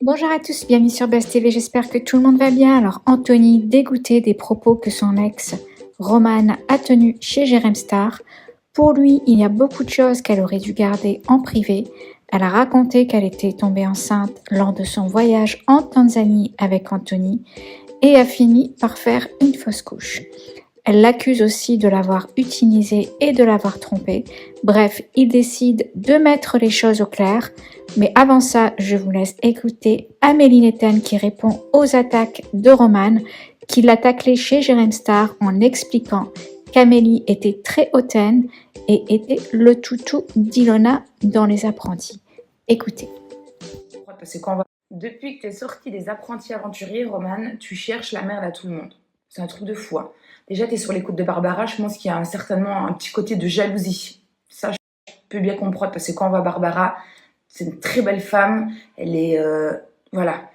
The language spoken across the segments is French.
Bonjour à tous, bienvenue sur Buzz TV, j'espère que tout le monde va bien. Alors Anthony, dégoûté des propos que son ex Roman a tenus chez Jérém Star, pour lui il y a beaucoup de choses qu'elle aurait dû garder en privé. Elle a raconté qu'elle était tombée enceinte lors de son voyage en Tanzanie avec Anthony et a fini par faire une fausse couche. Elle l'accuse aussi de l'avoir utilisé et de l'avoir trompé. Bref, il décide de mettre les choses au clair. Mais avant ça, je vous laisse écouter Amélie Netten qui répond aux attaques de Roman, qui l'a taclé chez Jérém Star en expliquant qu'Amélie était très hautaine et était le toutou d'Ilona dans Les Apprentis. Écoutez. Parce que depuis que tu es sorti des Apprentis Aventuriers, Roman, tu cherches la merde à tout le monde. C'est un truc de fou. Déjà, tu es sur l'écoute de Barbara, je pense qu'il y a certainement un petit côté de jalousie. Ça, je peux bien comprendre, parce que quand on voit Barbara, c'est une très belle femme. Elle est... voilà.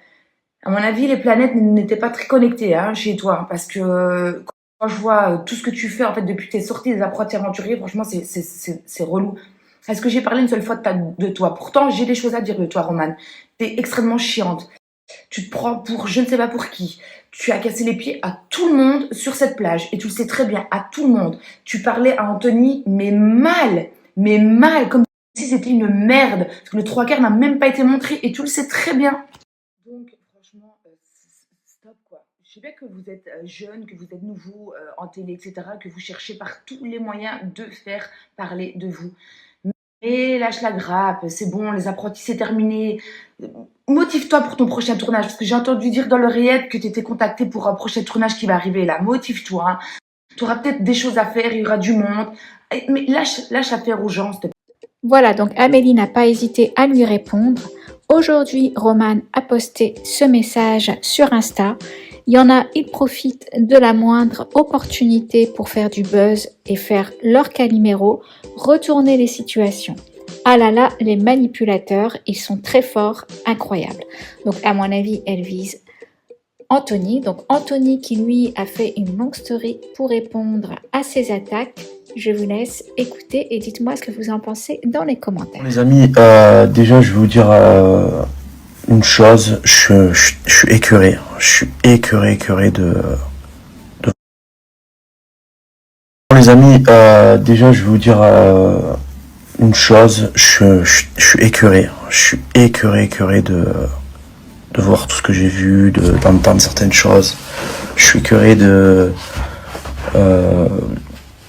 À mon avis, les planètes n'étaient pas très connectées chez toi, parce que quand je vois tout ce que tu fais, en fait, depuis que tu es sorti des Apprentis Aventuriers, franchement, c'est relou. Est-ce que j'ai parlé une seule fois de toi? Pourtant, j'ai des choses à dire de toi, Roman. T'es extrêmement chiante. Tu te prends pour je ne sais pas pour qui. Tu as cassé les pieds à tout le monde sur cette plage. Et tu le sais très bien, à tout le monde. Tu parlais à Anthony, mais mal, comme si c'était une merde. Parce que le trois quarts n'a même pas été montré et tu le sais très bien. Donc, franchement, stop quoi. Je sais bien que vous êtes jeune, que vous êtes nouveau en télé, etc. Que vous cherchez par tous les moyens de faire parler de vous. Et lâche la grappe, c'est bon, les apprentis, c'est terminé. Motive-toi pour ton prochain tournage, parce que j'ai entendu dire dans l'oreillette que tu étais contacté pour un prochain tournage qui va arriver là. Motive-toi. Tu auras peut-être des choses à faire, il y aura du monde. Mais lâche affaire aux gens, s'il te plaît. Voilà, donc Amélie n'a pas hésité à lui répondre. Aujourd'hui, Roman a posté ce message sur Insta. Il y en a, ils profitent de la moindre opportunité pour faire du buzz et faire leur Calimero, retourner les situations. Ah là là, les manipulateurs, ils sont très forts, incroyables. Donc à mon avis, elle vise Anthony. Donc Anthony qui lui a fait une longue story pour répondre à ces attaques. Je vous laisse écouter et dites-moi ce que vous en pensez dans les commentaires. Les amis, déjà je vais vous dire une chose, je suis écœuré. Je suis écœuré de... Les amis, déjà je vais vous dire une chose, je suis écœuré. Je suis écœuré de voir tout ce que j'ai vu, d'entendre certaines choses. Je suis écœuré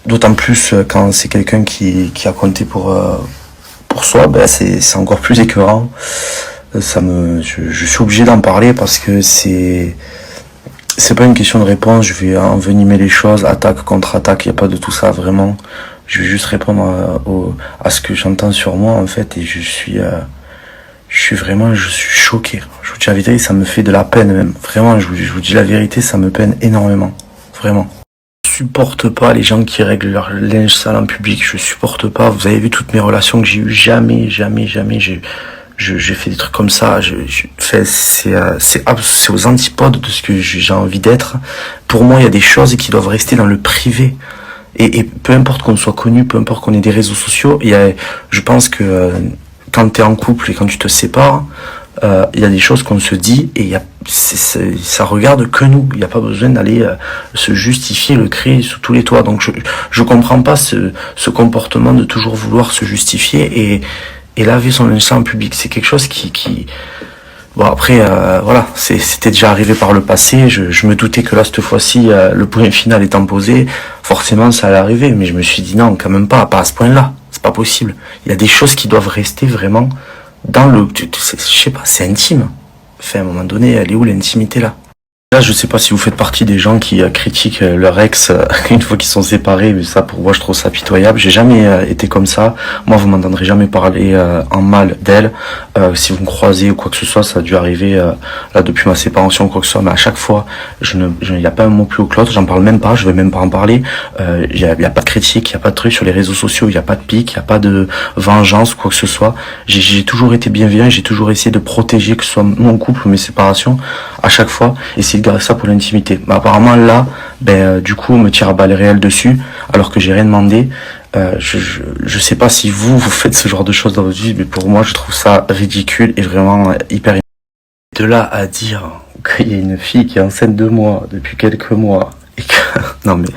d'autant plus quand c'est quelqu'un qui a compté pour soi, ben c'est encore plus écœurant. Je suis obligé d'en parler parce que c'est pas une question de réponse. Je vais envenimer les choses, attaque contre attaque, il y a pas de tout ça vraiment. Je vais juste répondre à ce que j'entends sur moi en fait, et je suis choqué. Je vous dis la vérité, ça me fait de la peine même. Vraiment, je vous dis la vérité, ça me peine énormément, vraiment. Je supporte pas les gens qui règlent leur linge sale en public. Je supporte pas. Vous avez vu toutes mes relations que j'ai eues. Jamais j'ai fait des trucs comme ça. C'est aux antipodes de ce que j'ai envie d'être. Pour moi, il y a des choses qui doivent rester dans le privé. Et peu importe qu'on soit connu, peu importe qu'on ait des réseaux sociaux, je pense que quand t'es en couple et quand tu te sépares, il y a des choses qu'on se dit et ça regarde que nous. Il n'y a pas besoin d'aller se justifier, le créer sous tous les toits. Donc je comprends pas ce comportement de toujours vouloir se justifier et laver son linge sale en public. C'est quelque chose qui bon après voilà, c'était déjà arrivé par le passé. Je me doutais que là cette fois-ci le point final étant posé, forcément ça allait arriver. Mais je me suis dit non, quand même pas à ce point-là. C'est pas possible. Il y a des choses qui doivent rester vraiment dans je sais pas, c'est intime. Enfin, à un moment donné, elle est où l'intimité là? Là, je sais pas si vous faites partie des gens qui critiquent leur ex une fois qu'ils sont séparés, mais ça, pour moi, je trouve ça pitoyable. J'ai jamais été comme ça. Moi, vous m'entendrez jamais parler en mal d'elle. Si vous me croisez ou quoi que ce soit, ça a dû arriver là depuis ma séparation ou quoi que ce soit, mais à chaque fois, il y a pas un mot plus haut que l'autre. J'en parle même pas. Je vais même pas en parler. Il y a pas de critique, il y a pas de truc sur les réseaux sociaux, il y a pas de pique, il y a pas de vengeance ou quoi que ce soit. J'ai toujours été bienveillant. J'ai toujours essayé de protéger que ce soit mon couple ou mes séparations à chaque fois. Et de garder ça pour l'intimité. Mais apparemment là, du coup, on me tire à balles réelles dessus, alors que j'ai rien demandé. Je sais pas si vous faites ce genre de choses dans votre vie, mais pour moi, je trouve ça ridicule et vraiment hyper. de là à dire qu'il y a une fille qui est enceinte de moi depuis quelques mois et que... Non mais...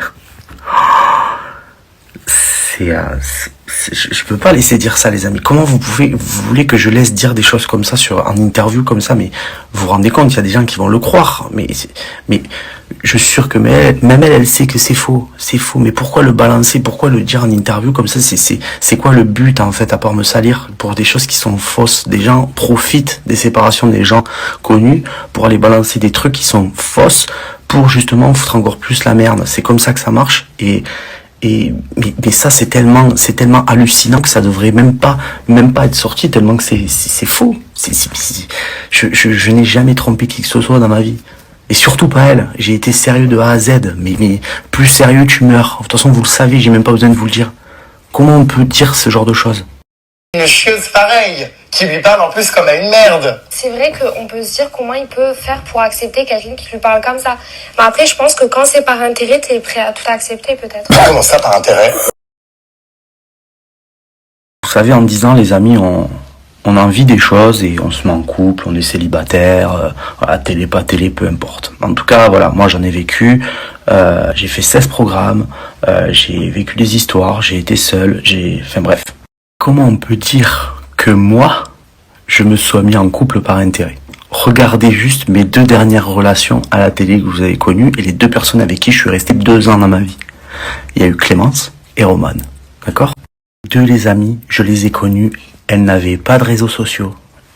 Je peux pas laisser dire ça, les amis. Comment vous voulez que je laisse dire des choses comme ça en interview comme ça, mais vous vous rendez compte, il y a des gens qui vont le croire. Mais je suis sûr que même elle sait que c'est faux. C'est faux. Mais pourquoi le balancer? Pourquoi le dire en interview comme ça? C'est quoi le but, en fait, à part me salir pour des choses qui sont fausses? Des gens profitent des séparations des gens connus pour aller balancer des trucs qui sont fausses pour justement foutre encore plus la merde. C'est comme ça que ça marche. Mais ça c'est tellement hallucinant que ça devrait même pas être sorti, tellement que c'est faux. Je n'ai jamais trompé qui que ce soit dans ma vie. Et surtout pas elle. J'ai été sérieux de A à Z. Mais plus sérieux tu meurs. De toute façon vous le savez, j'ai même pas besoin de vous le dire. Comment on peut dire ce genre de choses? Une chieuse pareille, qui lui parle en plus comme à une merde. C'est vrai qu'on peut se dire comment il peut faire pour accepter quelqu'un qui lui parle comme ça. Mais après, je pense que quand c'est par intérêt, t'es prêt à tout accepter peut-être. Comment ça, par intérêt? Vous savez, en 10 ans, les amis, on a envie des choses et on se met en couple, on est célibataire, voilà, télé, pas télé, peu importe. En tout cas, voilà, moi j'en ai vécu, j'ai fait 16 programmes, j'ai vécu des histoires, j'ai été seul, enfin bref. Comment on peut dire que moi, je me sois mis en couple par intérêt? Regardez juste mes 2 dernières relations à la télé que vous avez connues et les 2 personnes avec qui je suis resté 2 ans dans ma vie. Il y a eu Clémence et Romane, d'accord? 2 les amis, je les ai connues, elles n'avaient pas de réseaux sociaux.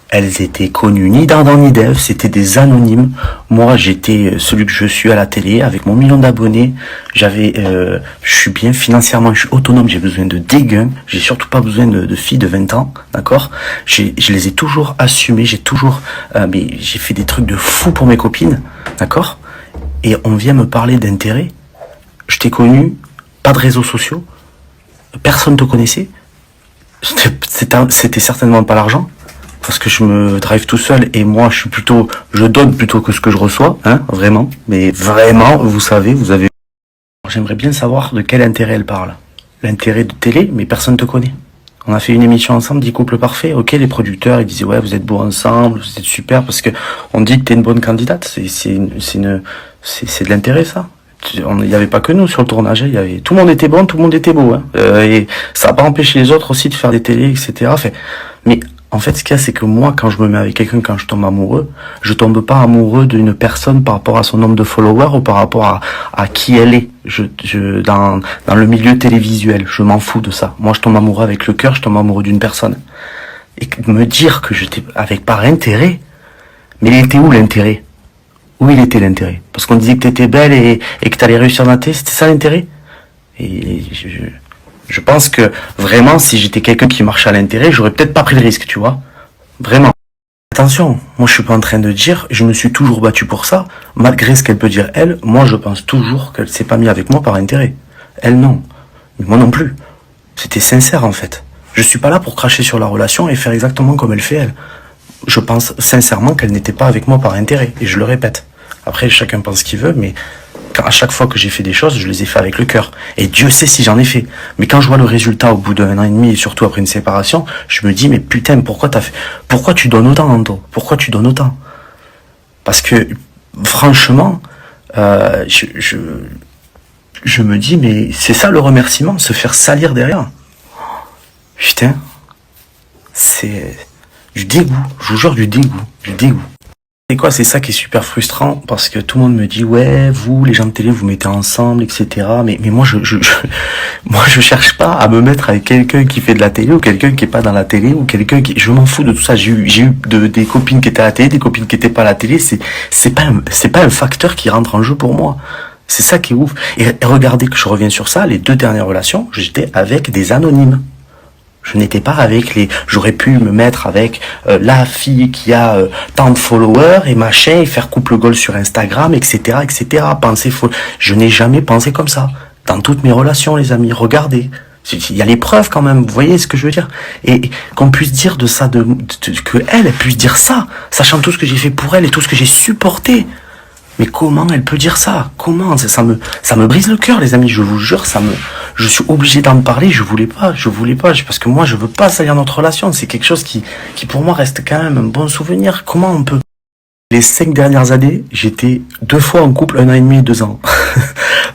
Elles étaient connues ni d'Ardan ni d'Ève, c'était des anonymes. Moi, j'étais celui que je suis à la télé, avec mon 1 million d'abonnés. Je suis bien financièrement, je suis autonome, j'ai besoin de dégains. J'ai surtout pas besoin de filles de 20 ans, d'accord? Je les ai toujours assumés, mais j'ai fait des trucs de fou pour mes copines, d'accord? Et on vient me parler d'intérêt. Je t'ai connu, pas de réseaux sociaux, personne te connaissait. C'était certainement pas l'argent. Parce que je me drive tout seul et moi je donne plutôt que ce que je reçois, hein, vraiment. Mais vraiment, vous savez, J'aimerais bien savoir de quel intérêt elle parle. L'intérêt de télé, mais personne te connaît. On a fait une émission ensemble, 10 couples parfaits. Ok, les producteurs, ils disaient ouais, vous êtes beaux ensemble, vous êtes super parce que on dit que t'es une bonne candidate. C'est de l'intérêt ça. Il n'y avait pas que nous sur le tournage, tout le monde était bon, tout le monde était beau, hein. Et ça n'a pas empêché les autres aussi de faire des télés, etc. Mais en fait, ce qu'il y a, c'est que moi, quand je me mets avec quelqu'un, quand je tombe amoureux, je tombe pas amoureux d'une personne par rapport à son nombre de followers ou par rapport à qui elle est. Dans le milieu télévisuel, je m'en fous de ça. Moi, je tombe amoureux avec le cœur, je tombe amoureux d'une personne. Et me dire que j'étais avec par intérêt, mais il était où l'intérêt? Où il était l'intérêt? Parce qu'on disait que t'étais belle et que t'allais réussir dans ta télé, c'était ça l'intérêt? Et je pense que vraiment, si j'étais quelqu'un qui marchait à l'intérêt, j'aurais peut-être pas pris le risque, tu vois. Vraiment. Attention, moi je suis pas en train de dire, je me suis toujours battu pour ça, malgré ce qu'elle peut dire elle, moi je pense toujours qu'elle s'est pas mise avec moi par intérêt. Elle non. Mais moi non plus. C'était sincère en fait. Je suis pas là pour cracher sur la relation et faire exactement comme elle fait elle. Je pense sincèrement qu'elle n'était pas avec moi par intérêt, et je le répète. Après, chacun pense ce qu'il veut, mais à chaque fois que j'ai fait des choses, je les ai fait avec le cœur. Et Dieu sait si j'en ai fait. Mais quand je vois le résultat au bout d'1 an et demi, et surtout après une séparation, je me dis, mais putain, pourquoi tu donnes autant, Anto? Pourquoi tu donnes autant? Parce que, franchement, je me dis, mais c'est ça le remerciement, se faire salir derrière. Putain, c'est du dégoût, je vous jure, du dégoût. C'est quoi, c'est ça qui est super frustrant, parce que tout le monde me dit ouais, vous les gens de télé vous mettez ensemble, etc. Mais moi je cherche pas à me mettre avec quelqu'un qui fait de la télé ou quelqu'un qui est pas dans la télé ou quelqu'un qui, je m'en fous de tout ça. J'ai eu des copines qui étaient à la télé, des copines qui étaient pas à la télé. C'est pas un facteur qui rentre en jeu pour moi. C'est ça qui est ouf. Et regardez que je reviens sur ça, les 2 dernières relations, j'étais avec des anonymes. Je n'étais pas avec j'aurais pu me mettre avec la fille qui a tant de followers et machin, et faire couple goal sur Instagram, etc., etc. Penser faux. Je n'ai jamais pensé comme ça. Dans toutes mes relations, les amis, regardez. Il y a les preuves quand même, vous voyez ce que je veux dire? Et qu'on puisse dire de ça, que elle puisse dire ça, sachant tout ce que j'ai fait pour elle et tout ce que j'ai supporté. Mais comment elle peut dire ça? Comment? Ça me brise le cœur, les amis, je vous jure, je suis obligé d'en parler, je voulais pas, parce que moi, je veux pas salir notre relation, c'est quelque chose qui pour moi reste quand même un bon souvenir. Comment on peut Les 5 dernières années, j'étais 2 fois en couple, 1 an et demi, 2 ans.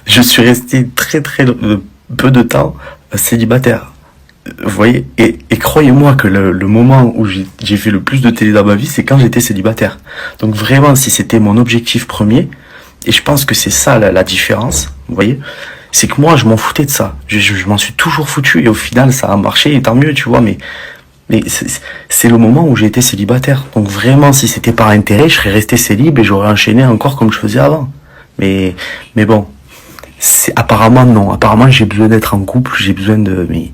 Je suis resté très peu de temps célibataire. Vous voyez, et croyez-moi que le moment où j'ai fait le plus de télé dans ma vie, c'est quand j'étais célibataire. Donc vraiment, si c'était mon objectif premier, et je pense que c'est ça la différence, vous voyez, c'est que moi, je m'en foutais de ça. Je m'en suis toujours foutu, et au final, ça a marché, et tant mieux, tu vois, mais c'est le moment où j'ai été célibataire. Donc vraiment, si c'était par intérêt, je serais resté célib et j'aurais enchaîné encore comme je faisais avant. Mais bon, apparemment non. Apparemment, j'ai besoin d'être en couple, j'ai besoin de... Mais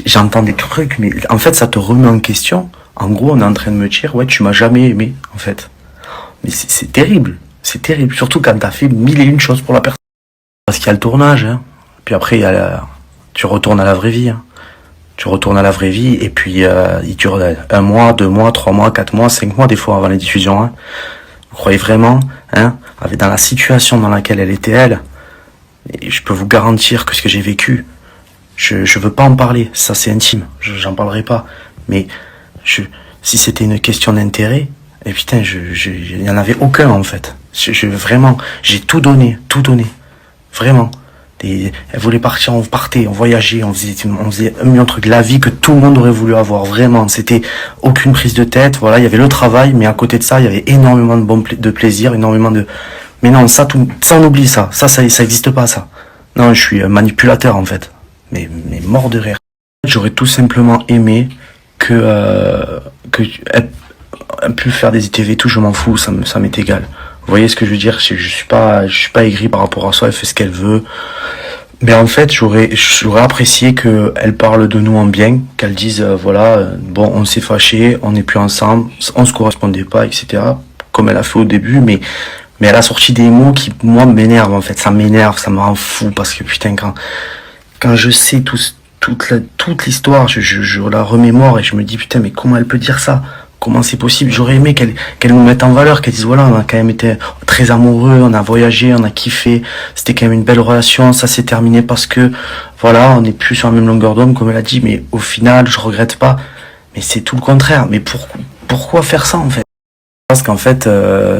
j'entends des trucs, mais en fait, ça te remet en question. En gros, on est en train de me dire, ouais, tu m'as jamais aimé, en fait. Mais c'est terrible. C'est terrible. Surtout quand t'as fait 1001 choses pour la personne. Parce qu'il y a le tournage, hein. Puis après, tu retournes à la vraie vie, hein. Tu retournes à la vraie vie et puis il dure 1 mois, 2 mois, 3 mois, 4 mois, 5 mois des fois avant la diffusion. Hein. Vous croyez vraiment, hein, dans la situation dans laquelle elle était elle, et je peux vous garantir que ce que j'ai vécu, je veux pas en parler, ça c'est intime, j'en parlerai pas. Mais si c'était une question d'intérêt, et putain, il y en avait aucun en fait. Vraiment, j'ai tout donné, vraiment. Elle voulait partir, on partait, on voyageait, on faisait un million de trucs. La vie que tout le monde aurait voulu avoir, vraiment. C'était aucune prise de tête, voilà, il y avait le travail, mais à côté de ça, il y avait énormément de plaisir, énormément de... Mais non, ça on oublie ça. Ça existe pas, ça. Non, je suis manipulateur, en fait. Mais mort de rire. J'aurais tout simplement aimé que elle pu faire des ITV, tout, je m'en fous, ça m'est égal. Vous voyez ce que je veux dire? Je suis pas aigri par rapport à ça, elle fait ce qu'elle veut. Mais en fait, j'aurais apprécié qu'elle parle de nous en bien, qu'elle dise, voilà, bon, on s'est fâchés, on n'est plus ensemble, on se correspondait pas, etc. Comme elle a fait au début, mais elle a sorti des mots qui, moi, m'énervent, en fait. Ça m'énerve, ça me rend fou, parce que, putain, quand je sais toute l'histoire, je la remémore et je me dis, putain, mais comment elle peut dire ça? Comment c'est possible? J'aurais aimé qu'elle nous mette en valeur, qu'elle dise voilà, on a quand même été très amoureux, on a voyagé, on a kiffé, c'était quand même une belle relation, ça s'est terminé parce que voilà, on n'est plus sur la même longueur d'onde comme elle a dit, mais au final, je regrette pas. Mais c'est tout le contraire. Mais pourquoi faire ça en fait? Je pense qu'en fait,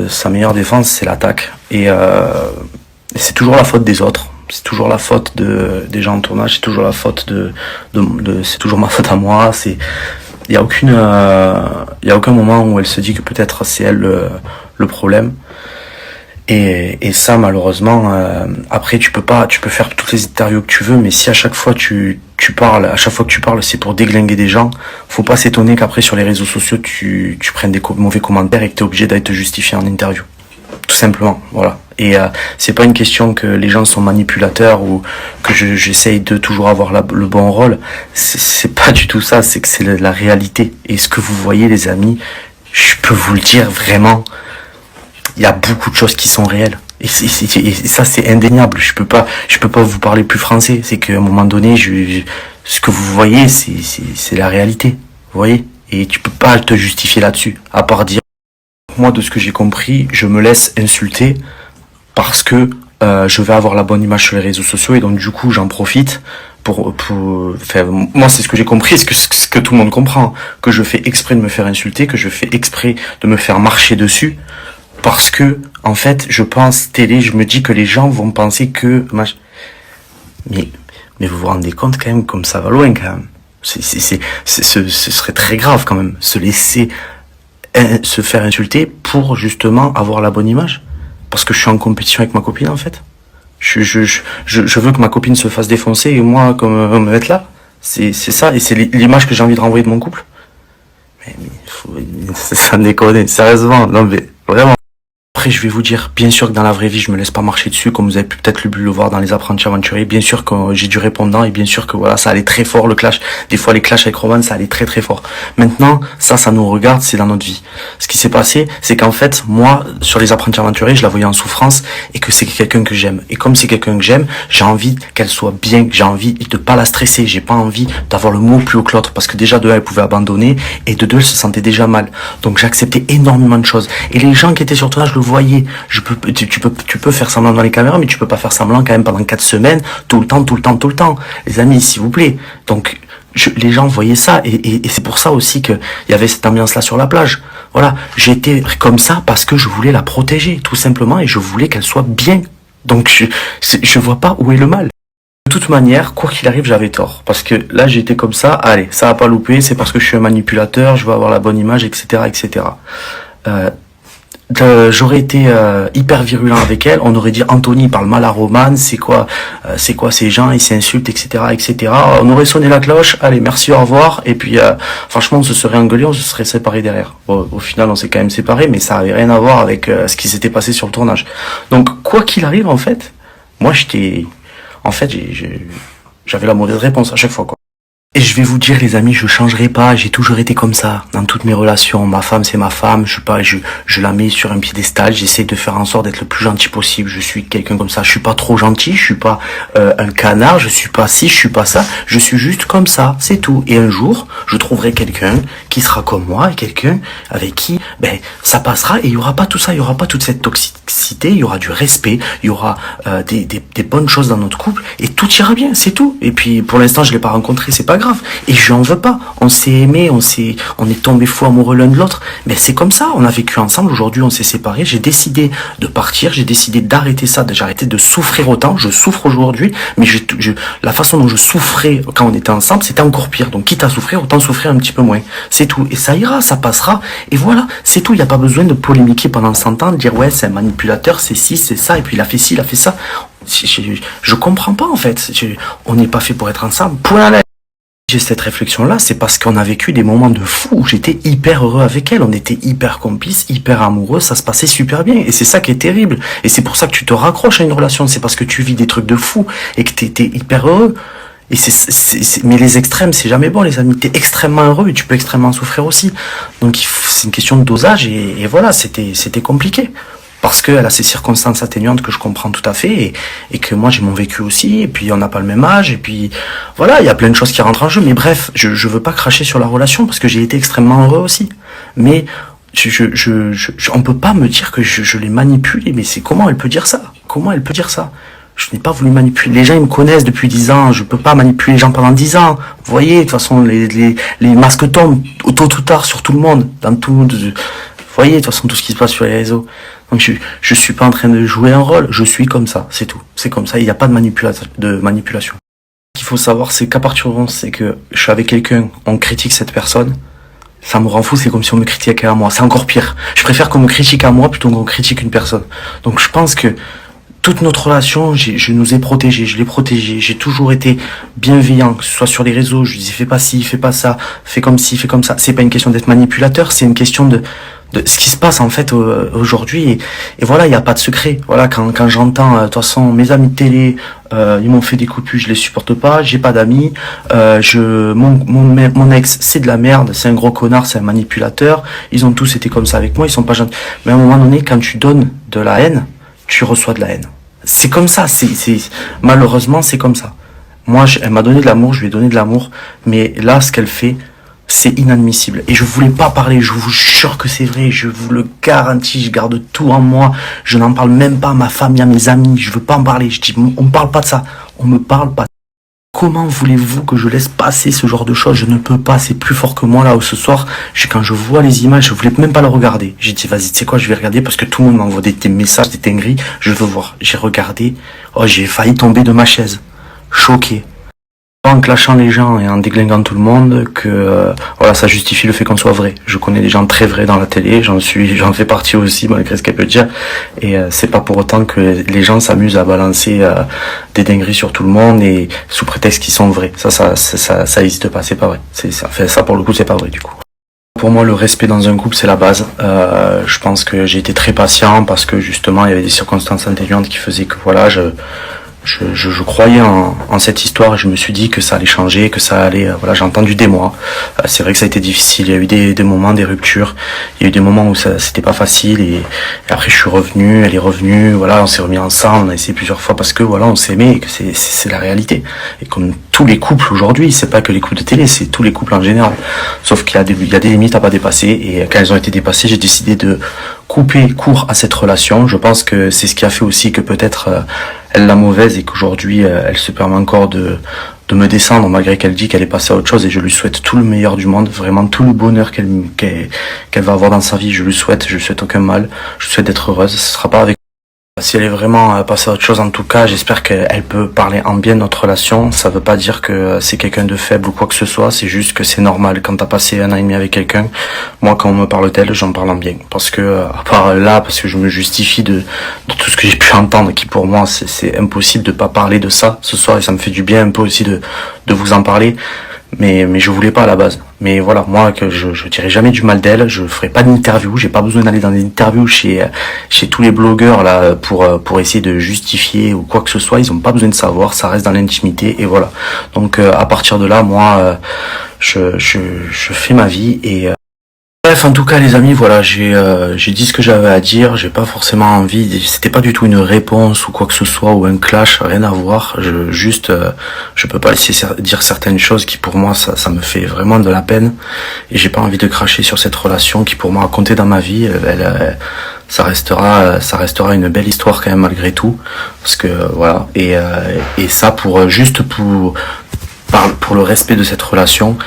sa meilleure défense, c'est l'attaque. Et c'est toujours la faute des autres. C'est toujours la faute des gens en tournage, c'est toujours la faute c'est toujours ma faute à moi, il y a aucun moment où elle se dit que peut-être c'est elle le problème. Et ça, malheureusement, après, tu peux faire toutes les interviews que tu veux, mais si à chaque fois tu parles, c'est pour déglinguer des gens, faut pas s'étonner qu'après, sur les réseaux sociaux, tu prennes des mauvais commentaires et que t'es obligé d'aller te justifier en interview. Tout simplement, voilà. Et c'est pas une question que les gens sont manipulateurs ou que j'essaye de toujours avoir le bon rôle. C'est pas du tout ça, c'est que c'est la réalité. Et ce que vous voyez, les amis, je peux vous le dire vraiment, il y a beaucoup de choses qui sont réelles. Et ça, c'est indéniable. Je peux pas vous parler plus français. C'est qu'à un moment donné, ce que vous voyez, c'est la réalité. Vous voyez? Et tu peux pas te justifier là-dessus. À part dire, moi, de ce que j'ai compris, je me laisse insulter parce que je vais avoir la bonne image sur les réseaux sociaux et donc du coup j'en profite enfin, moi c'est ce que j'ai compris, ce que tout le monde comprend, que je fais exprès de me faire insulter, que je fais exprès de me faire marcher dessus parce que en fait je me dis que les gens vont penser que mais vous vous rendez compte quand même comme ça va loin quand même. Ce serait très grave quand même, se laisser se faire insulter pour justement avoir la bonne image. Parce que je suis en compétition avec ma copine en fait. Je veux que ma copine se fasse défoncer et moi comme me mettre là. C'est ça et c'est l'image que j'ai envie de renvoyer de mon couple. Mais ça déconne, sérieusement, non mais vraiment. Après je vais vous dire, bien sûr que dans la vraie vie je me laisse pas marcher dessus comme vous avez peut-être pu le voir dans Les Apprentis Aventuriers. Bien sûr que j'ai du répondant et bien sûr que voilà, ça allait très fort le clash. Des fois les clashs avec Roman ça allait très fort. Maintenant ça nous regarde, c'est dans notre vie. Ce qui s'est passé c'est qu'en fait moi sur Les Apprentis Aventuriers je la voyais en souffrance et que c'est quelqu'un que j'aime. Et comme c'est quelqu'un que j'aime, j'ai envie qu'elle soit bien, j'ai envie de pas la stresser, j'ai pas envie d'avoir le mot plus haut que l'autre parce que déjà de un elle pouvait abandonner et de deux elle se sentait déjà mal. Donc j'acceptais énormément de choses. Et les gens qui étaient sur tournage le voyaient. Tu peux faire semblant dans les caméras, mais tu peux pas faire semblant quand même pendant 4 semaines, tout le temps. Les amis, s'il vous plaît. Donc, les gens voyaient ça, et c'est pour ça aussi qu'il y avait cette ambiance-là sur la plage. Voilà, j'ai été comme ça parce que je voulais la protéger, tout simplement, et je voulais qu'elle soit bien. Donc je vois pas où est le mal. De toute manière, quoi qu'il arrive, j'avais tort. Parce que là, j'étais comme ça, allez, ça va pas louper, c'est parce que je suis un manipulateur, je vais avoir la bonne image, etc., etc. J'aurais été hyper virulent avec elle, on aurait dit Anthony parle mal à Roman, c'est quoi ces gens, ils s'insultent, etc., etc. On aurait sonné la cloche, allez, merci, au revoir, et puis franchement, on se serait engueulé, on se serait séparés derrière. Bon, au final, on s'est quand même séparés, mais ça avait rien à voir avec ce qui s'était passé sur le tournage. Donc, quoi qu'il arrive, en fait, moi, j'avais la mauvaise réponse à chaque fois, quoi. Et je vais vous dire, les amis, je changerai pas, j'ai toujours été comme ça, dans toutes mes relations. Ma femme, c'est ma femme, je la mets sur un piédestal, j'essaie de faire en sorte d'être le plus gentil possible. Je suis quelqu'un comme ça, je suis pas trop gentil, je suis pas un canard, je suis pas ci, je suis pas ça, je suis juste comme ça, c'est tout. Et un jour, je trouverai quelqu'un qui sera comme moi, et quelqu'un avec qui, ça passera, et il y aura pas tout ça, il y aura pas toute cette toxicité, il y aura du respect, il y aura des bonnes choses dans notre couple, et tout ira bien, c'est tout. Et puis, pour l'instant, je l'ai pas rencontré, c'est pas grave. Et je n'en veux pas. On s'est aimé, on est tombé fou amoureux l'un de l'autre. Mais c'est comme ça. On a vécu ensemble. Aujourd'hui, on s'est séparés. J'ai décidé de partir. J'ai décidé d'arrêter ça. J'ai arrêté de souffrir autant. Je souffre aujourd'hui. Mais la façon dont je souffrais quand on était ensemble, c'était encore pire. Donc, quitte à souffrir, autant souffrir un petit peu moins. C'est tout. Et ça ira, ça passera. Et voilà. C'est tout. Il n'y a pas besoin de polémiquer pendant 100 ans, de dire, ouais, c'est un manipulateur, c'est ci, c'est ça. Et puis, il a fait ci, il a fait ça. Je comprends pas, en fait. On n'est pas fait pour être ensemble. Point à la J'ai cette réflexion-là, c'est parce qu'on a vécu des moments de fou où j'étais hyper heureux avec elle, on était hyper complices, hyper amoureux, ça se passait super bien, et c'est ça qui est terrible, et c'est pour ça que tu te raccroches à une relation, c'est parce que tu vis des trucs de fou, et que t'es hyper heureux, et mais les extrêmes, c'est jamais bon, les amis, t'es extrêmement heureux, et tu peux extrêmement souffrir aussi, donc c'est une question de dosage, et voilà, c'était compliqué. Parce qu'elle a ces circonstances atténuantes que je comprends tout à fait, et que moi j'ai mon vécu aussi, et puis on n'a pas le même âge, et puis voilà, il y a plein de choses qui rentrent en jeu, mais bref, je veux pas cracher sur la relation, parce que j'ai été extrêmement heureux aussi. Mais on peut pas me dire que je l'ai manipulée, mais comment elle peut dire ça? Comment elle peut dire ça? Je n'ai pas voulu manipuler. Les gens, ils me connaissent depuis 10 ans. Je peux pas manipuler les gens pendant 10 ans. Vous voyez, de toute façon, les masques tombent tôt ou tard sur tout le monde, dans tout. Vous voyez, de toute façon, tout ce qui se passe sur les réseaux. Donc, je suis pas en train de jouer un rôle. Je suis comme ça. C'est tout. C'est comme ça. Il n'y a pas de manipulation. Ce qu'il faut savoir, c'est qu'à partir du moment c'est que je suis avec quelqu'un, on critique cette personne, ça me rend fou, c'est comme si on me critiquait à moi. C'est encore pire. Je préfère qu'on me critique à moi plutôt qu'on critique une personne. Donc, je pense que toute notre relation, je nous ai protégés, je l'ai protégé, j'ai toujours été bienveillant, que ce soit sur les réseaux, je lui disais fais pas ci, fais pas ça, fais comme ci, fais comme ça. C'est pas une question d'être manipulateur, c'est une question de ce qui se passe en fait aujourd'hui, et voilà, il n'y a pas de secret. Voilà, quand j'entends de toute façon mes amis de télé, ils m'ont fait des coupures, je les supporte pas, j'ai pas d'amis, mon ex c'est de la merde, c'est un gros connard, c'est un manipulateur, ils ont tous été comme ça avec moi, ils sont pas gentils. Mais à un moment donné, quand tu donnes de la haine, tu reçois de la haine. C'est comme ça, malheureusement c'est comme ça. Moi, elle m'a donné de l'amour, je lui ai donné de l'amour, mais là, ce qu'elle fait, c'est inadmissible. Et je voulais pas parler, je vous jure que c'est vrai, je vous le garantis, je garde tout en moi, je n'en parle même pas à ma famille, à mes amis, je veux pas en parler, je dis, on me parle pas de ça, on me parle pas. Comment voulez-vous que je laisse passer ce genre de choses? Je ne peux pas, c'est plus fort que moi là, ce soir, quand je vois les images, je voulais même pas le regarder. J'ai dit, vas-y, tu sais quoi, je vais regarder parce que tout le monde m'envoie des messages, des dingueries, je veux voir. J'ai regardé, j'ai failli tomber de ma chaise, choqué. En clashant les gens et en déglinguant tout le monde, que voilà, ça justifie le fait qu'on soit vrai. Je connais des gens très vrais dans la télé, j'en fais partie aussi malgré ce qu'elle peut dire, et c'est pas pour autant que les gens s'amusent à balancer des dingueries sur tout le monde et sous prétexte qu'ils sont vrais. Ça existe pas, c'est pas vrai. Ça pour le coup c'est pas vrai du coup. Pour moi, le respect dans un couple, c'est la base. Je pense que j'ai été très patient parce que justement il y avait des circonstances atténuantes qui faisaient que voilà, je croyais en cette histoire et je me suis dit que ça allait changer, que ça allait, voilà, j'ai entendu des mois. C'est vrai que ça a été difficile, il y a eu des moments, des ruptures, il y a eu des moments où c'était pas facile et après je suis revenu, elle est revenue, voilà, on s'est remis ensemble, on a essayé plusieurs fois parce que voilà, on s'aimait et que c'est la réalité. Et comme tous les couples aujourd'hui, c'est pas que les couples de télé, c'est tous les couples en général. Sauf qu'il y a des limites à pas dépasser et quand elles ont été dépassées, j'ai décidé de couper court à cette relation. Je pense que c'est ce qui a fait aussi que peut-être elle la mauvaise et qu'aujourd'hui elle se permet encore de me descendre malgré qu'elle dit qu'elle est passée à autre chose, et je lui souhaite tout le meilleur du monde, vraiment tout le bonheur qu'elle va avoir dans sa vie, je lui souhaite aucun mal, je lui souhaite d'être heureuse. Ce sera pas avec si elle est vraiment passée à autre chose, en tout cas, j'espère qu'elle peut parler en bien de notre relation. Ça veut pas dire que c'est quelqu'un de faible ou quoi que ce soit, c'est juste que c'est normal quand t'as passé 1 an et demi avec quelqu'un. Moi, quand on me parle d'elle, j'en parle en bien. Parce que, à part là, parce que je me justifie de tout ce que j'ai pu entendre, qui pour moi, c'est impossible de pas parler de ça ce soir, et ça me fait du bien un peu aussi de vous en parler. Mais je voulais pas à la base. Mais voilà, moi, que je dirais jamais du mal d'elle, je ferai pas d'interview, j'ai pas besoin d'aller dans des interviews chez tous les blogueurs là pour essayer de justifier ou quoi que ce soit, ils ont pas besoin de savoir, ça reste dans l'intimité, et voilà. Donc à partir de là, moi je fais ma vie, et bref, en tout cas les amis, voilà, j'ai dit ce que j'avais à dire, j'ai pas forcément envie, c'était pas du tout une réponse ou quoi que ce soit, ou un clash, rien à voir, je peux pas laisser dire certaines choses qui pour moi ça me fait vraiment de la peine, et j'ai pas envie de cracher sur cette relation qui pour moi a compté dans ma vie, ça restera une belle histoire quand même malgré tout, parce que voilà, et ça pour le respect de cette relation,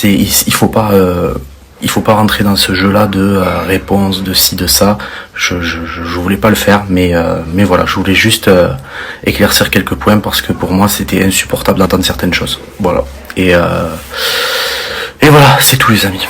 il faut pas rentrer dans ce jeu-là de réponse, de ci, de ça. Je voulais pas le faire, mais voilà, je voulais juste éclaircir quelques points, parce que pour moi c'était insupportable d'entendre certaines choses. Voilà. Et voilà, c'est tout les amis.